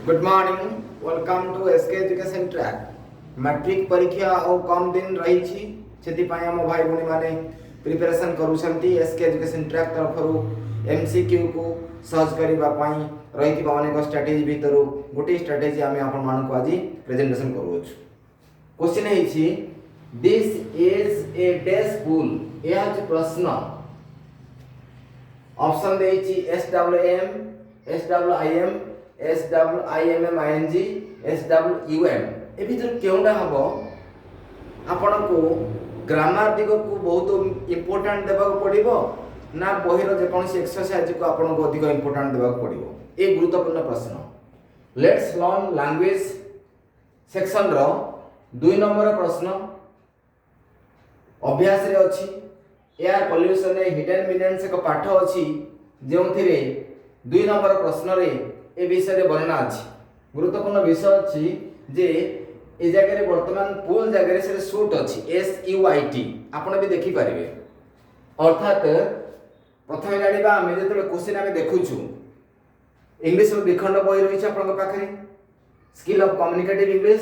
Good morning welcome to SK education track matric परीक्षा और कम दिन रही हम भाई भूणी मैंने प्रिपरेशन करूछंती एसके एजुकेशन ट्रैक तरफ एमसीक्यू को सहज करने रही अनेक स्ट्राटेजी भितर गोटे स्ट्राटेजी आम आपण आज प्रेजेंटेशन करूँ। क्वेश्चन है this is a day school यह प्रश्न ऑप्शन दे SWM SWIM SWIMMING SWUM ए भीतर केउंडा हबो आपण को ग्रामर दिग को बहुत इंपोर्टेंट देबा पड़िबो ना बहिर जे कोनसी एक्सरसाइज को आपण को अधिक इंपोर्टेंट देबा पड़िबो ए गुरुत्वपूर्ण प्रश्न। लेट्स लर्न लैंग्वेज सेक्शन रो 2 नंबर प्रश्न अभ्यास रे अछि एयर पोल्यूशन हिडन मीनिंग्स एक पाठ अछि जेउथिरे 2 नंबर प्रश्न रे ए विषय रे वर्णना अछि। गुरुत्वपूर्ण विषय अछि जे ए जगह रे वर्तमान पूल जगह रे से शूट अछि SUIT आपण भी देखि परिबे। अर्थात प्रथमे जानिबा हम जेतले क्वेश्चन हम देखुछु इंग्लिश रो विखंड बही रही छै आपण पाखरे skill of communicative English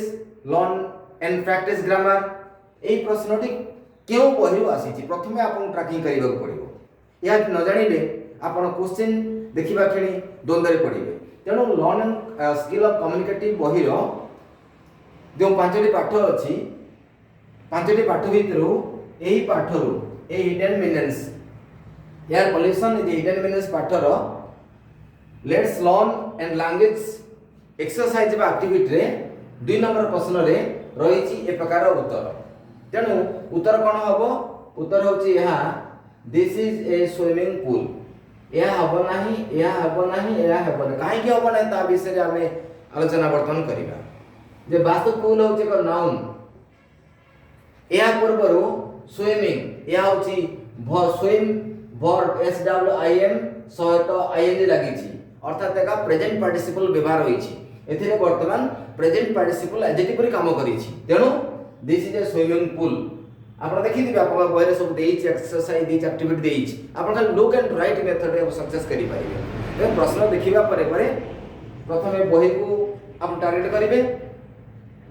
learn and practice grammar एई प्रश्नटी केउ बही आसी छी प्रथमे आपण ट्रैकिंग करबा पड़िबो। या न जानिले आपण क्वेश्चन देखिबा खेणी द्वंद्व पड़िबे। तेणु learn and skill of communicative बही रो जो 5टी पाठ अछि 5टी पाठ भितरु एही पाठरु ए hidden meanings air pollution is hidden meanings पाठर let's learn and language exercise बा एक्टिविटी रे 2 नंबर प्रश्न रे रही छी ए प्रकार उत्तर। तेणु उत्तर कोन हबो उत्तर होची यहा this is a swimming pool यह हबो नाही यह हबो नाही यह हबो काहे कि हबो नाही ता विषय रे हमें आलोचना वर्तमान करिबा। जे वास्तु पूल होची को नाउन यह पूर्वरु स्विमिंग यह होची स्विम वर्ब SWIM सहित ING लागि छी अर्थात एका प्रेजेंट पार्टिसिपल व्यवहार होई छी एथिरे वर्तमान प्रेजेंट पार्टिसिपल एडजेक्टिव रे काम करी छी। तेणु this is a swimming pool आपण देखि दिबे आपण बहिरे सब देई छी एक्सरसाइज देई छी एक्टिविटी देई छी आपण खाली लुक एंड राइट मेथड रे सक्सेस करि पारिबे। ए प्रश्न देखिबा परे प्रथमे बही को आपण टारगेट करिवे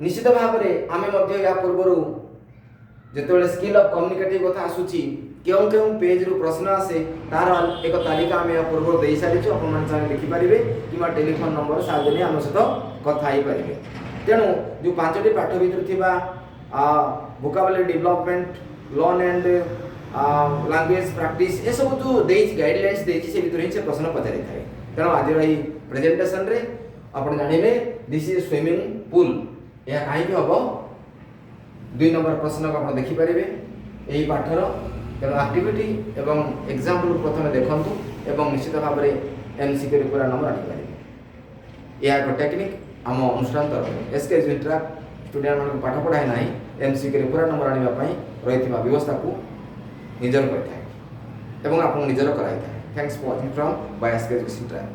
निश्चित भाव में आमे मध्य या पूर्वरु जेतेबेले स्किल ऑफ कम्युनिकेटिव कथा आसुची केउ केउ पेज रु प्रश्न आसे तार एक तालिका आमे या पूर्व देई सारि छु आपण मन चाहे लिखि परिबे किमा टेलीफोन नंबर साजने हम सहित कथा ही परिबे। तेणु जो 5टी पाठ भितर थिबा vocabulary development learn and language practice ए सब जो देई गाइडलाइंस देई से भितर ही से प्रश्न पचारि थाए। तेणु आज रही प्रेजेंटेशन रे आपण जानिले दिस इज स्विमिंग पूल यह कहीं हम 2 नंबर प्रश्न को आप देखिपारे यही पाठर तेणु एक्टिविटी एवं एग्जाम्पल प्रथम देखु एवं निश्चित भाव में MCQ रे पूरा नंबर आनिपारे यह एक टेक्निक आम अनुष्ठान तरफ एसके एजुकेशन ट्रैक स्टूडेंट मान पाठ पढ़ाए ना MCQ रे पूरा नंबर आने रही व्यवस्था को निजर करता है आप निजर कराई था। Thanks for watching from bye SK education track.